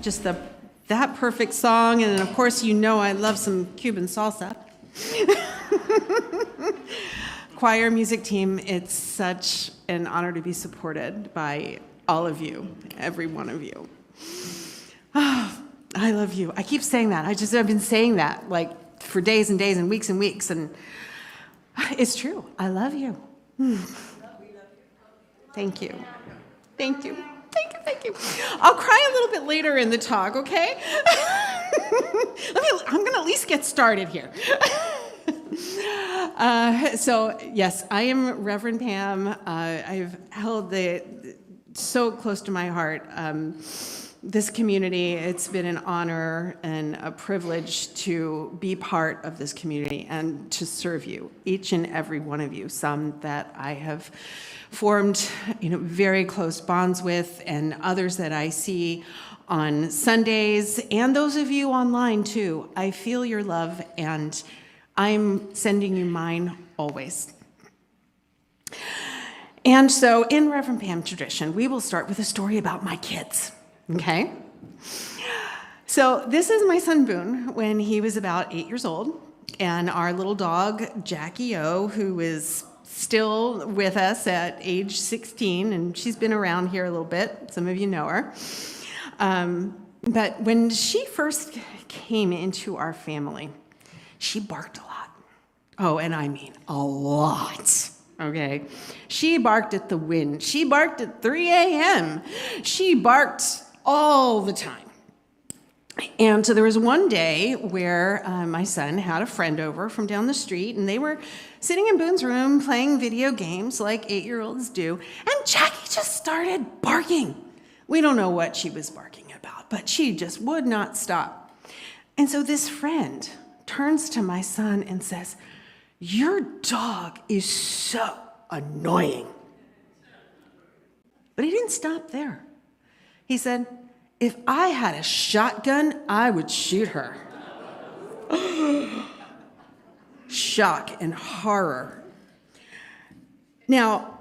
Just that perfect song, and of course you know I love some Cuban salsa. Choir music team, it's such an honor to be supported by all of you, every one of you. Oh, I love you. I keep saying that. I've been saying that like for days and days and weeks, and it's true. I love you. Thank you. Thank you. Thank you. I'll cry a little bit later in the talk, okay? I'm going to at least get started here. So, yes, I am Rev Pam. I've held so close to my heart this community. It's been an honor and a privilege to be part of this community and to serve you, each and every one of you, some that I have formed very close bonds with, and others that I see on Sundays, and those of you online too. I feel your love, and I'm sending you mine always. And so in Rev Pam tradition, we will start with a story about my kids, okay? So this is my son Boone when he was about 8 years old, and our little dog, Jackie O, who is still with us at age 16, and she's been around here a little bit. Some of you know her. But when she first came into our family, she barked a lot. Oh, and I mean a lot, okay? She barked at the wind. She barked at 3 a.m. She barked all the time. And so there was one day where my son had a friend over from down the street, and they were sitting in Boone's room playing video games like 8-year-olds do, and Jackie just started barking. We don't know what she was barking about, but she just would not stop. And so this friend turns to my son and says, "Your dog is so annoying." But he didn't stop there. He said, "If I had a shotgun, I would shoot her." Shock and horror. Now,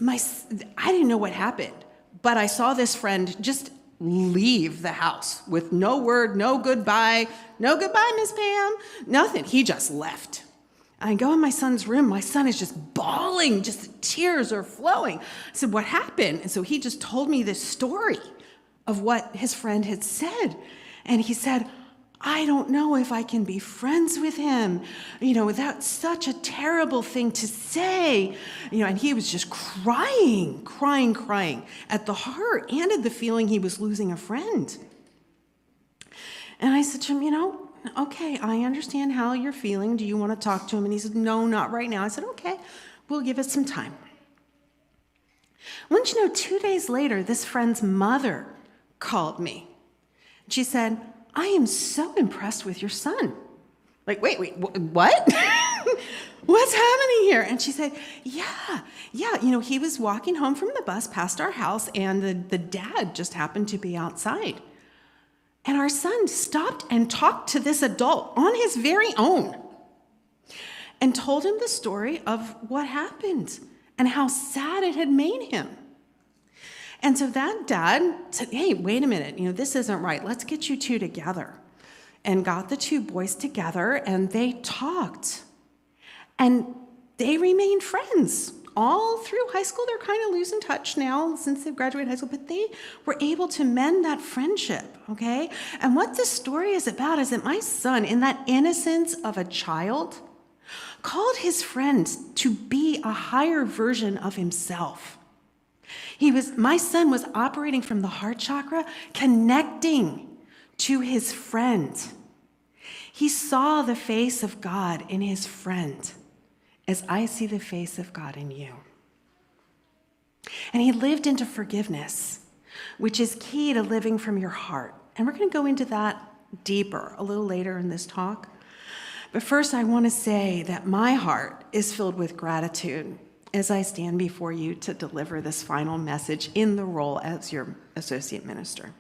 I didn't know what happened, but I saw this friend just leave the house with no word, no goodbye, Miss Pam, nothing. He just left. I go in my son's room. My son is just bawling, just tears are flowing. I said, "What happened?" And so he just told me this story of what his friend had said. And he said, "I don't know if I can be friends with him. That's such a terrible thing to say." And he was just crying at the horror and at the feeling he was losing a friend. And I said to him, "Okay, I understand how you're feeling. Do you want to talk to him?" And he said, "No, not right now." I said, "Okay, we'll give it some time." Wouldn't you know, 2 days later, this friend's mother called me. She said, "I am so impressed with your son." Like, wait, what? What's happening here? And she said, yeah, he was walking home from the bus past our house, and the dad just happened to be outside. And our son stopped and talked to this adult on his very own and told him the story of what happened and how sad it had made him. And so that dad said, "Hey, wait a minute, this isn't right. Let's get you two together." And got the two boys together, and they talked. And they remained friends all through high school. They're kind of losing touch now since they've graduated high school, but they were able to mend that friendship, okay? And what this story is about is that my son, in that innocence of a child, called his friends to be a higher version of himself. My son was operating from the Heart Chakra, connecting to his friend. He saw the face of God in his friend, as I see the face of God in you. And he lived into forgiveness, which is key to living from your heart. And we're going to go into that deeper a little later in this talk. But first, I want to say that my heart is filled with gratitude as I stand before you to deliver this final message in the role as your associate minister.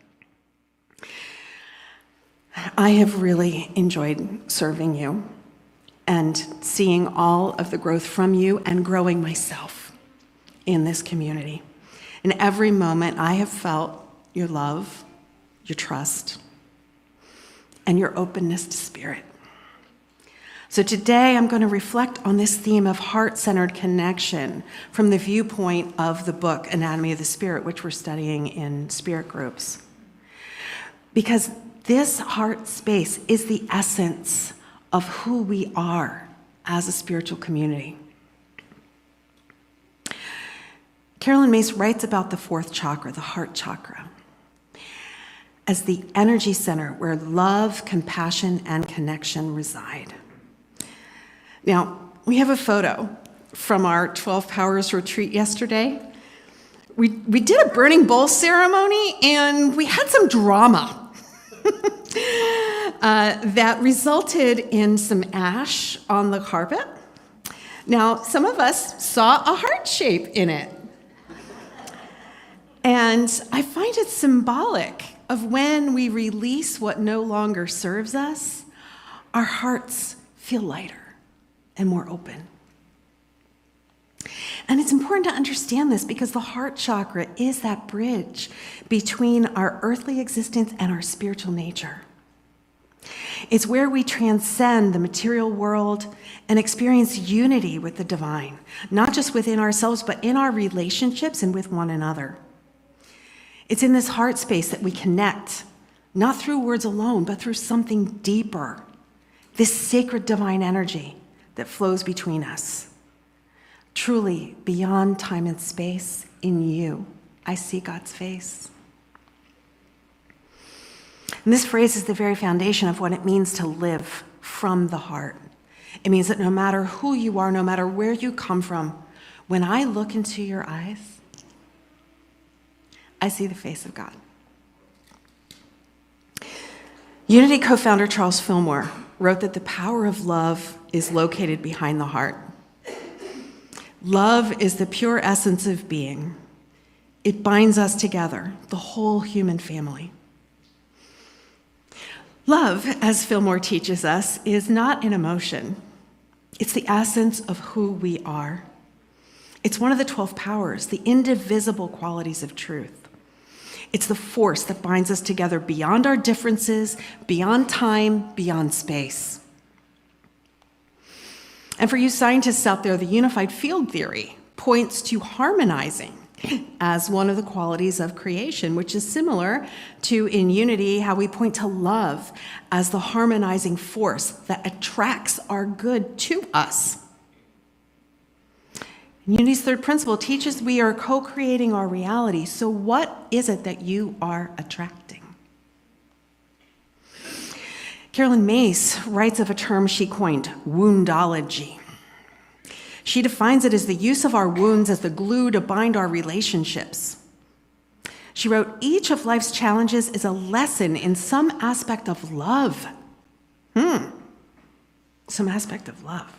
I have really enjoyed serving you and seeing all of the growth from you and growing myself in this community. In every moment, I have felt your love, your trust, and your openness to spirit. So today I'm going to reflect on this theme of heart-centered connection from the viewpoint of the book Anatomy of the Spirit, which we're studying in spirit groups. Because this heart space is the essence of who we are as a spiritual community. Carolyn Myss writes about the fourth chakra, the heart chakra, as the energy center where love, compassion, and connection reside. Now, we have a photo from our 12 Powers retreat yesterday. We did a burning bowl ceremony, and we had some drama that resulted in some ash on the carpet. Now, some of us saw a heart shape in it. And I find it symbolic of when we release what no longer serves us, our hearts feel lighter and more open. And it's important to understand this because the heart chakra is that bridge between our earthly existence and our spiritual nature. It's where we transcend the material world and experience unity with the divine, not just within ourselves, but in our relationships and with one another. It's in this heart space that we connect, not through words alone, but through something deeper, this sacred divine energy that flows between us. Truly, beyond time and space, in you, I see God's face. And this phrase is the very foundation of what it means to live from the heart. It means that no matter who you are, no matter where you come from, when I look into your eyes, I see the face of God. Unity co-founder Charles Fillmore wrote that the power of love is located behind the heart. Love is the pure essence of being. It binds us together, the whole human family. Love, as Fillmore teaches us, is not an emotion. It's the essence of who we are. It's one of the 12 powers, the indivisible qualities of truth. It's the force that binds us together beyond our differences, beyond time, beyond space. And for you scientists out there, the unified field theory points to harmonizing as one of the qualities of creation, which is similar to, in unity, how we point to love as the harmonizing force that attracts our good to us. Unity's third principle teaches we are co-creating our reality. So what is it that you are attracting? Carolyn Myss writes of a term she coined, woundology. She defines it as the use of our wounds as the glue to bind our relationships. She wrote, each of life's challenges is a lesson in some aspect of love. Some aspect of love.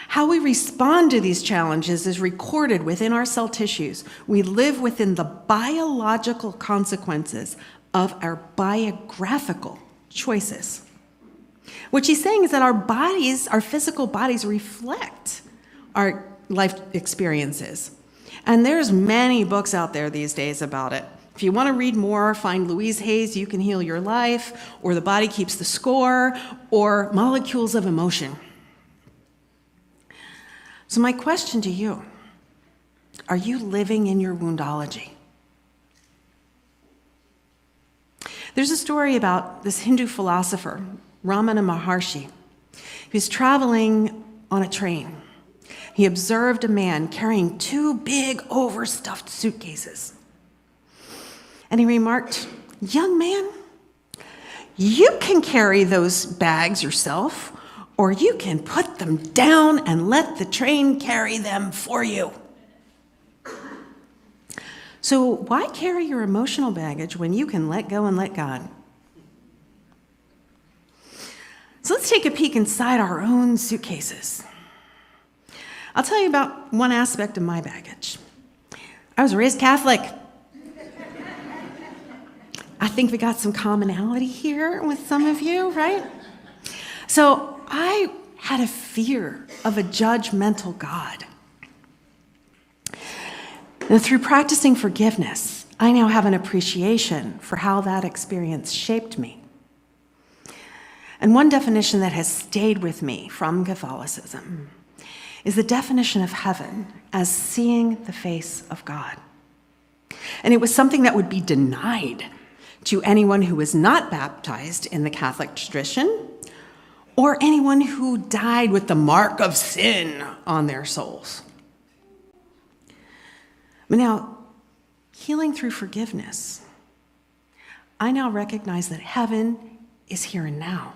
How we respond to these challenges is recorded within our cell tissues. We live within the biological consequences of our biographical choices. What she's saying is that our bodies, our physical bodies, reflect our life experiences. And there's many books out there these days about it. If you want to read more, find Louise Hay's You Can Heal Your Life, or The Body Keeps the Score, or Molecules of Emotion. So my question to you, are you living in your woundology? There's a story about this Hindu philosopher, Ramana Maharshi. He was traveling on a train. He observed a man carrying 2 big overstuffed suitcases. And he remarked, "Young man, you can carry those bags yourself, or you can put them down and let the train carry them for you. So why carry your emotional baggage when you can let go and let God?" So let's take a peek inside our own suitcases. I'll tell you about one aspect of my baggage. I was raised Catholic. I think we got some commonality here with some of you, right? So I had a fear of a judgmental God. And through practicing forgiveness, I now have an appreciation for how that experience shaped me. And one definition that has stayed with me from Catholicism is the definition of heaven as seeing the face of God. And it was something that would be denied to anyone who was not baptized in the Catholic tradition or anyone who died with the mark of sin on their souls. But now, healing through forgiveness, I now recognize that heaven is here and now.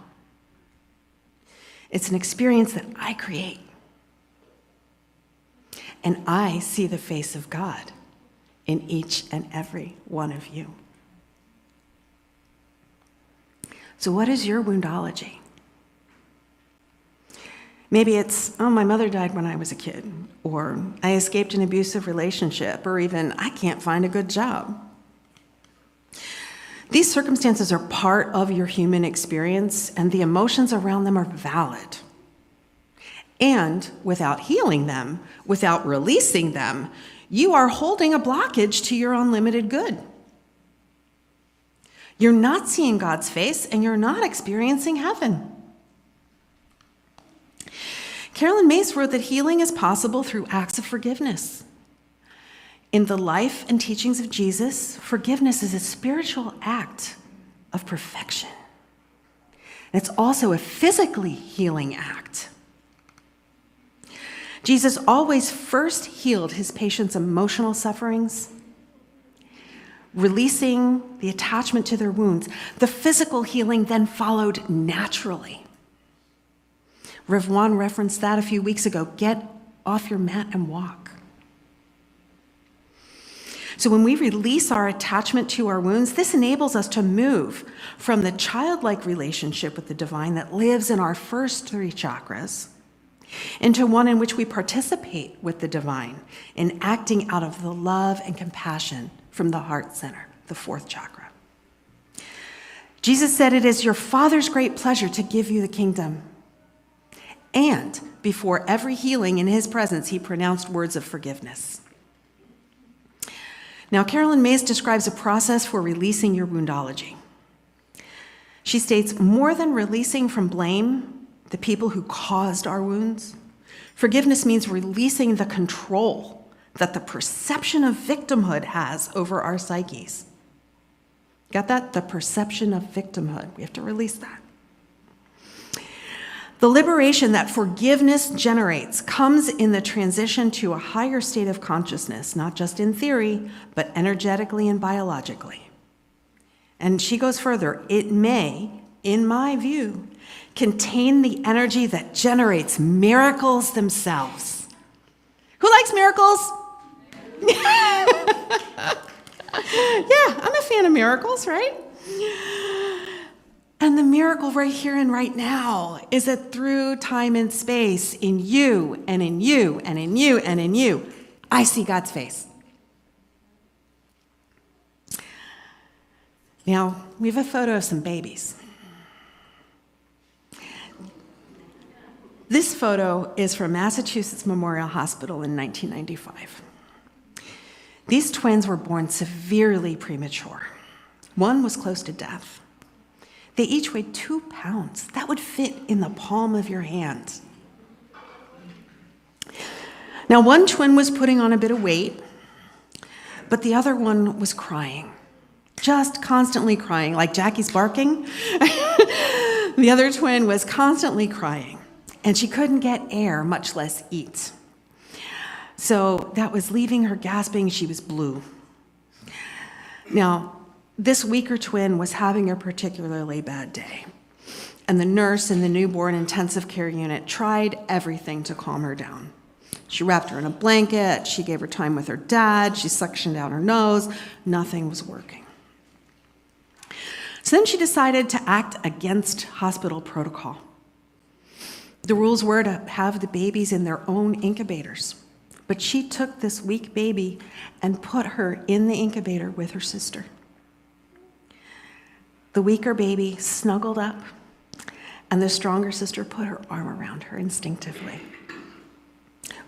It's an experience that I create. And I see the face of God in each and every one of you. So what is your woundology? Maybe it's, oh, my mother died when I was a kid, or I escaped an abusive relationship, or even I can't find a good job. These circumstances are part of your human experience, and the emotions around them are valid. And without healing them, without releasing them, you are holding a blockage to your unlimited good. You're not seeing God's face, and you're not experiencing heaven. Carolyn Myss wrote that healing is possible through acts of forgiveness. In the life and teachings of Jesus, forgiveness is a spiritual act of perfection. And it's also a physically healing act. Jesus always first healed his patients' emotional sufferings, releasing the attachment to their wounds. The physical healing then followed naturally. Rev Pam referenced that a few weeks ago. Get off your mat and walk. So when we release our attachment to our wounds, this enables us to move from the childlike relationship with the divine that lives in our first 3 chakras into one in which we participate with the divine in acting out of the love and compassion from the heart center, the 4th chakra. Jesus said, "It is your Father's great pleasure to give you the kingdom." And before every healing in his presence, he pronounced words of forgiveness. Now, Carolyn Myss describes a process for releasing your woundology. She states, more than releasing from blame the people who caused our wounds, forgiveness means releasing the control that the perception of victimhood has over our psyches. Got that? The perception of victimhood. We have to release that. The liberation that forgiveness generates comes in the transition to a higher state of consciousness, not just in theory, but energetically and biologically. And she goes further. It may, in my view, contain the energy that generates miracles themselves. Who likes miracles? Yeah, I'm a fan of miracles, right? And the miracle right here and right now is that through time and space, in you and in you and in you and in you, I see God's face. Now, we have a photo of some babies. This photo is from Massachusetts Memorial Hospital in 1995. These twins were born severely premature. One was close to death. They each weighed 2 pounds. That would fit in the palm of your hand. Now, one twin was putting on a bit of weight, but the other one was crying, just constantly crying, like Jackie's barking. The other twin was constantly crying, and she couldn't get air, much less eat. So that was leaving her gasping. She was blue. Now, this weaker twin was having a particularly bad day, and the nurse in the newborn intensive care unit tried everything to calm her down. She wrapped her in a blanket, she gave her time with her dad, she suctioned down her nose. Nothing was working. So then she decided to act against hospital protocol. The rules were to have the babies in their own incubators, but she took this weak baby and put her in the incubator with her sister. The weaker baby snuggled up, and the stronger sister put her arm around her instinctively.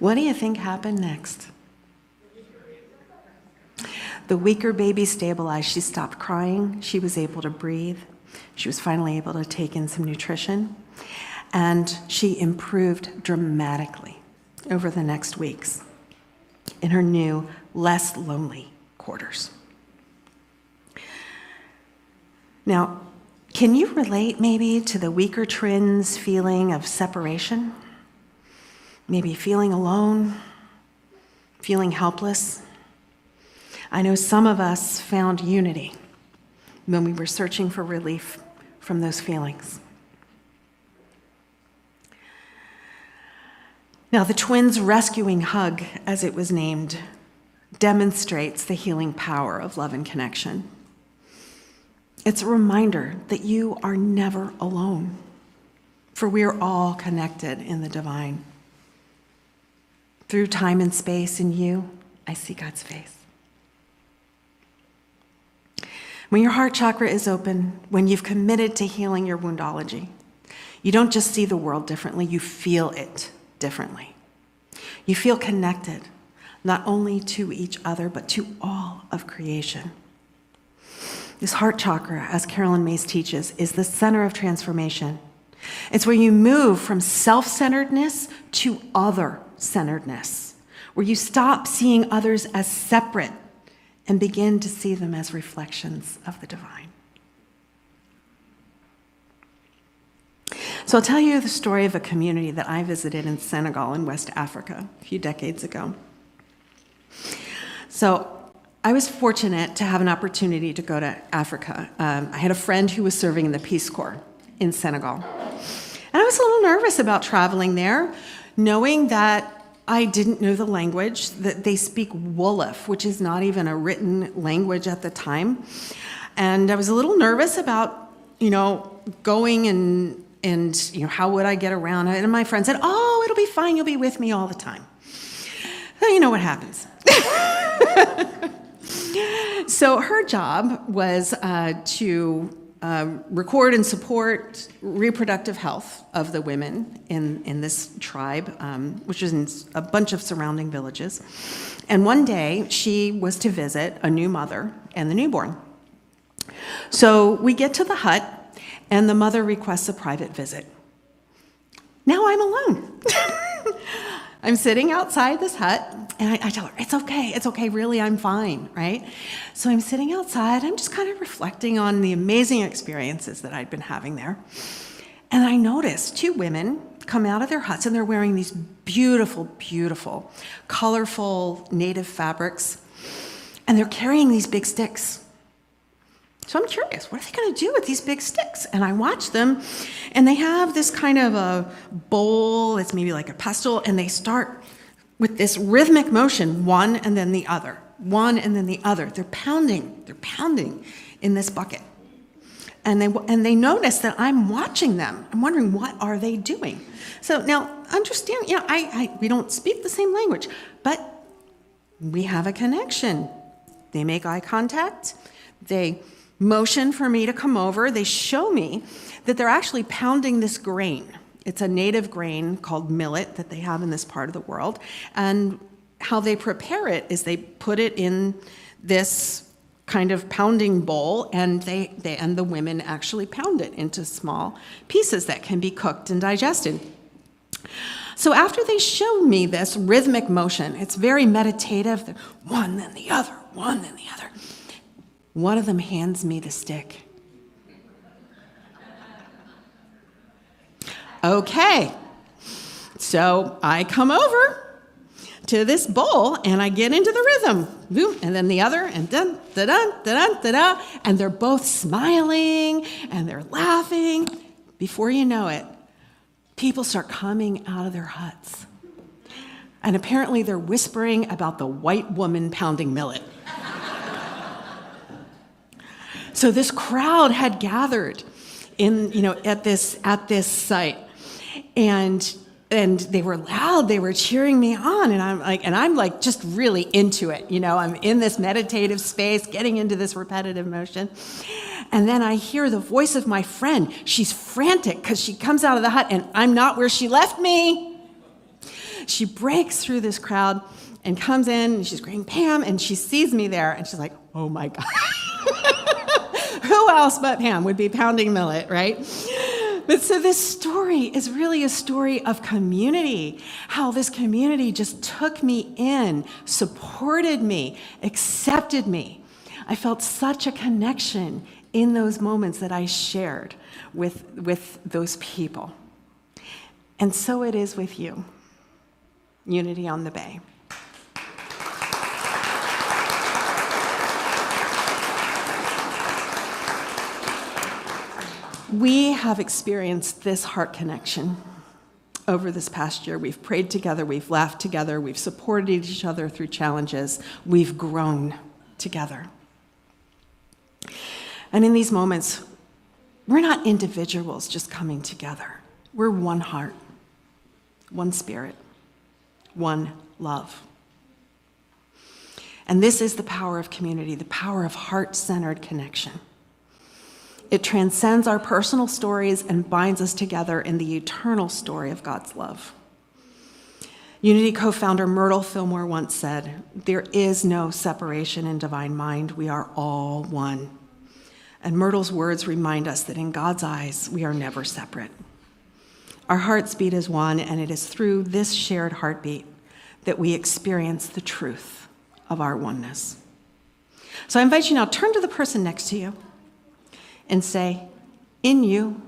What do you think happened next? The weaker baby stabilized. She stopped crying. She was able to breathe. She was finally able to take in some nutrition. And she improved dramatically over the next weeks in her new, less lonely quarters. Now, can you relate maybe to the weaker twins' feeling of separation? Maybe feeling alone, feeling helpless? I know some of us found unity when we were searching for relief from those feelings. Now, the twins' rescuing hug, as it was named, demonstrates the healing power of love and connection. It's a reminder that you are never alone, for we are all connected in the divine. Through time and space in you, I see God's face. When your heart chakra is open, when you've committed to healing your woundology, you don't just see the world differently, you feel it differently. You feel connected, not only to each other, but to all of creation. This heart chakra, as Carolyn Myss teaches, is the center of transformation. It's where you move from self-centeredness to other-centeredness, where you stop seeing others as separate and begin to see them as reflections of the divine. So I'll tell you the story of a community that I visited in Senegal in West Africa a few decades ago. So I was fortunate to have an opportunity to go to Africa. I had a friend who was serving in the Peace Corps in Senegal. And I was a little nervous about traveling there, knowing that I didn't know the language, that they speak Wolof, which is not even a written language at the time. And I was a little nervous about, going and how would I get around? And my friend said, "Oh, it'll be fine. You'll be with me all the time." So you know what happens. So her job was to record and support reproductive health of the women in this tribe, which is in a bunch of surrounding villages. And one day, she was to visit a new mother and the newborn. So we get to the hut, and the mother requests a private visit. Now I'm alone. I'm sitting outside this hut, and I tell her, it's okay, really, I'm fine, right? So I'm sitting outside, I'm just kind of reflecting on the amazing experiences that I'd been having there. And I noticed two women come out of their huts, and they're wearing these beautiful, beautiful, colorful native fabrics, and they're carrying these big sticks. So I'm curious, what are they going to do with these big sticks? And I watch them, and they have this kind of a bowl, it's maybe like a pestle, and they start with this rhythmic motion, one and then the other, one and then the other. They're pounding in this bucket. And they notice that I'm watching them. I'm wondering, what are they doing? So now, understand, we don't speak the same language, but we have a connection. They make eye contact. They motion for me to come over. They show me that they're actually pounding this grain. It's a native grain called millet that they have in this part of the world. And how they prepare it is they put it in this kind of pounding bowl, and they and the women actually pound it into small pieces that can be cooked and digested. So after they show me this rhythmic motion, it's very meditative, one then the other, one then the other. One of them hands me the stick. Okay, so I come over to this bowl and I get into the rhythm. Boom, and then the other, and dun, da dun, da dun, da da, and they're both smiling and they're laughing. Before you know it, people start coming out of their huts. And apparently they're whispering about the white woman pounding millet. So this crowd had gathered at this site, and they were loud. They were cheering me on, and I'm like just really into it. I'm in this meditative space, getting into this repetitive motion, and then I hear the voice of my friend. She's frantic because she comes out of the hut, and I'm not where she left me. She breaks through this crowd, and comes in, and she's greeting Pam, and she sees me there, and she's like, oh my God. Who else but Pam would be pounding millet, right? But so this story is really a story of community, how this community just took me in, supported me, accepted me. I felt such a connection in those moments that I shared with those people. And so it is with you, Unity on the Bay. We have experienced this heart connection over this past year. We've prayed together, we've laughed together, we've supported each other through challenges, we've grown together. And in these moments, we're not individuals just coming together. We're one heart, one spirit, one love. And this is the power of community, the power of heart-centered connection. It transcends our personal stories and binds us together in the eternal story of God's love. Unity co-founder Myrtle Fillmore once said, "There is no separation in divine mind. We are all one." And Myrtle's words remind us that in God's eyes, we are never separate. Our hearts beat as one, and it is through this shared heartbeat that we experience the truth of our oneness. So I invite you now, turn to the person next to you and say, in you,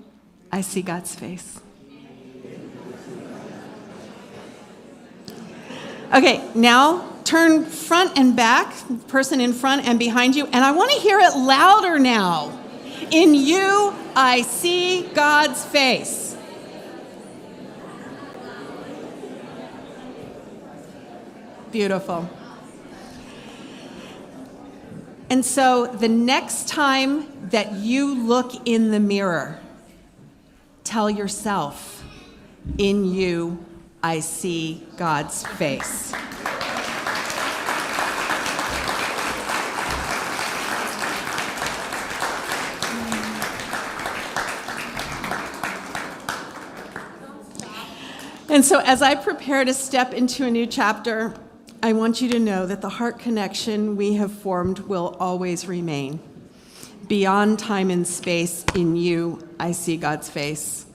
I see God's face. Okay, now turn front and back, person in front and behind you, and I want to hear it louder now. In you, I see God's face. Beautiful. And so the next time that you look in the mirror, tell yourself, in you, I see God's face. And so as I prepare to step into a new chapter, I want you to know that the heart connection we have formed will always remain. Beyond time and space, in you, I see God's face.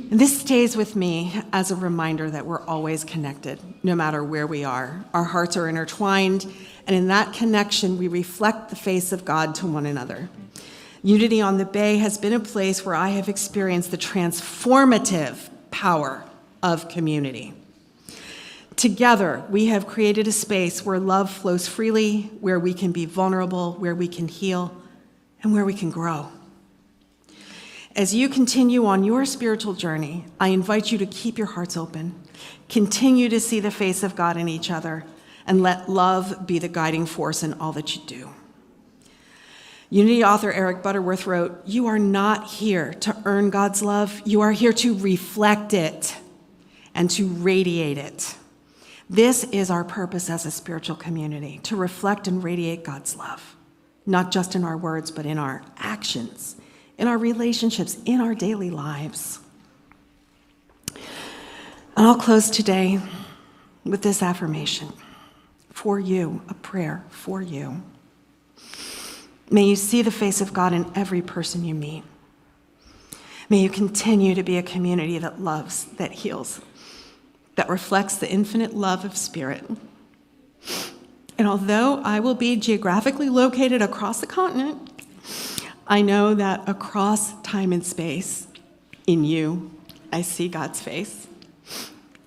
And this stays with me as a reminder that we're always connected, no matter where we are. Our hearts are intertwined, and in that connection, we reflect the face of God to one another. Unity on the Bay has been a place where I have experienced the transformative power of community. Together, we have created a space where love flows freely, where we can be vulnerable, where we can heal, and where we can grow. As you continue on your spiritual journey, I invite you to keep your hearts open, continue to see the face of God in each other, and let love be the guiding force in all that you do. Unity author Eric Butterworth wrote, "You are not here to earn God's love. You are here to reflect it and to radiate it." This is our purpose as a spiritual community, to reflect and radiate God's love, not just in our words, but in our actions, in our relationships, in our daily lives. And I'll close today with this affirmation for you, a prayer for you. May you see the face of God in every person you meet. May you continue to be a community that loves, that heals, that reflects the infinite love of Spirit. And although I will be geographically located across the continent, I know that across time and space, in you, I see God's face.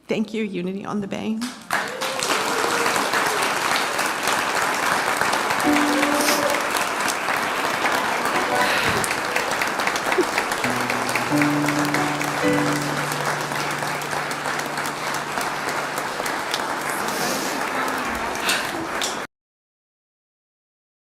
Thank you, Unity on the Bay.